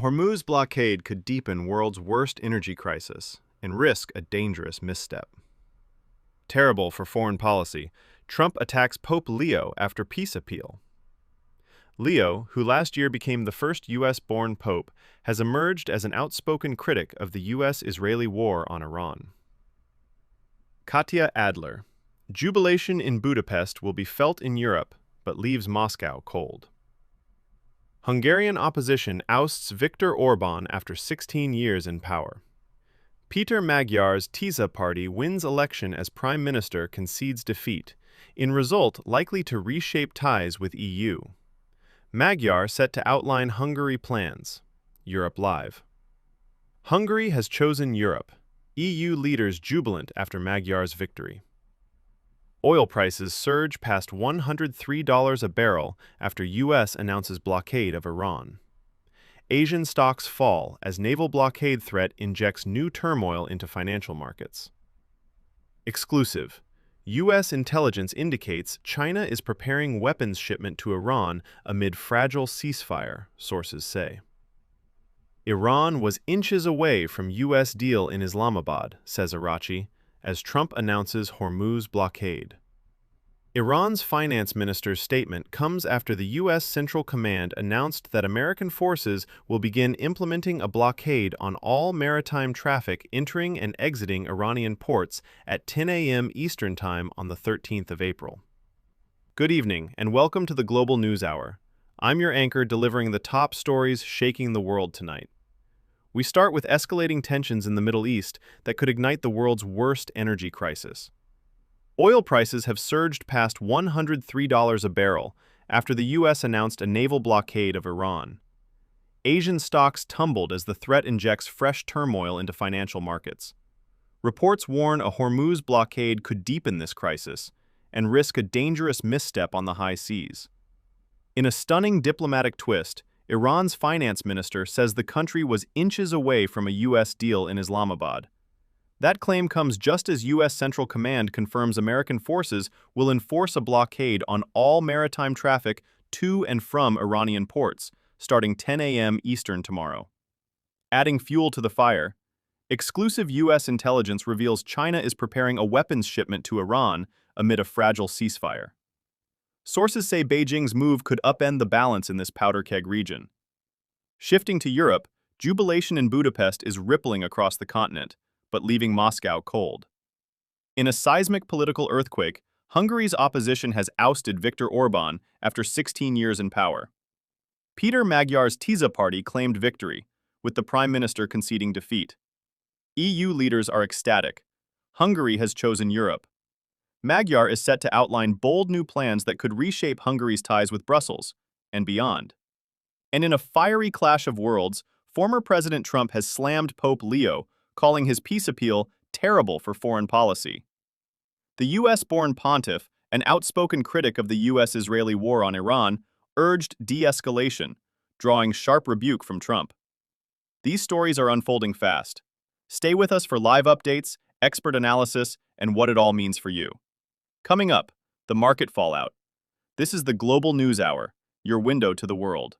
Hormuz blockade could deepen world's worst energy crisis and risk a dangerous misstep. Terrible for foreign policy, Trump attacks Pope Leo after peace appeal. Leo, who last year became the first U.S.-born pope, has emerged as an outspoken critic of the U.S.-Israeli war on Iran. Katya Adler. Jubilation in Budapest will be felt in Europe, but leaves Moscow cold. Hungarian opposition ousts Viktor Orbán after 16 years in power. Peter Magyar's Tisza party wins election as prime minister concedes defeat, in result likely to reshape ties with EU. Magyar set to outline Hungary plans. Europe Live. Hungary has chosen Europe. EU leaders jubilant after Magyar's victory. Oil prices surge past $103 a barrel after U.S. announces blockade of Iran. Asian stocks fall as naval blockade threat injects new turmoil into financial markets. Exclusive. U.S. intelligence indicates China is preparing weapons shipment to Iran amid fragile ceasefire, sources say. Iran was inches away from U.S. deal in Islamabad, says Arachi, as Trump announces Hormuz blockade. Iran's finance minister's statement comes after the U.S. Central Command announced that American forces will begin implementing a blockade on all maritime traffic entering and exiting Iranian ports at 10 a.m. Eastern Time on the 13th of April. Good evening, and welcome to the Global News Hour. I'm your anchor delivering the top stories shaking the world tonight. We start with escalating tensions in the Middle East that could ignite the world's worst energy crisis. Oil prices have surged past $103 a barrel after the U.S. announced a naval blockade of Iran. Asian stocks tumbled as the threat injects fresh turmoil into financial markets. Reports warn a Hormuz blockade could deepen this crisis and risk a dangerous misstep on the high seas. In a stunning diplomatic twist, Iran's finance minister says the country was inches away from a U.S. deal in Islamabad. That claim comes just as U.S. Central Command confirms American forces will enforce a blockade on all maritime traffic to and from Iranian ports, starting 10 a.m. Eastern tomorrow. Adding fuel to the fire, exclusive U.S. intelligence reveals China is preparing a weapons shipment to Iran amid a fragile ceasefire. Sources say Beijing's move could upend the balance in this powder keg region. Shifting to Europe, jubilation in Budapest is rippling across the continent, but leaving Moscow cold. In a seismic political earthquake, Hungary's opposition has ousted Viktor Orbán after 16 years in power. Peter Magyar's Tisza party claimed victory, with the prime minister conceding defeat. EU leaders are ecstatic. Hungary has chosen Europe. Magyar is set to outline bold new plans that could reshape Hungary's ties with Brussels and beyond. And in a fiery clash of worlds, former President Trump has slammed Pope Leo, calling his peace appeal terrible for foreign policy. The U.S.-born pontiff, an outspoken critic of the U.S.-Israeli war on Iran, urged de-escalation, drawing sharp rebuke from Trump. These stories are unfolding fast. Stay with us for live updates, expert analysis, and what it all means for you. Coming up, the market fallout. This is the Global News Hour, your window to the world.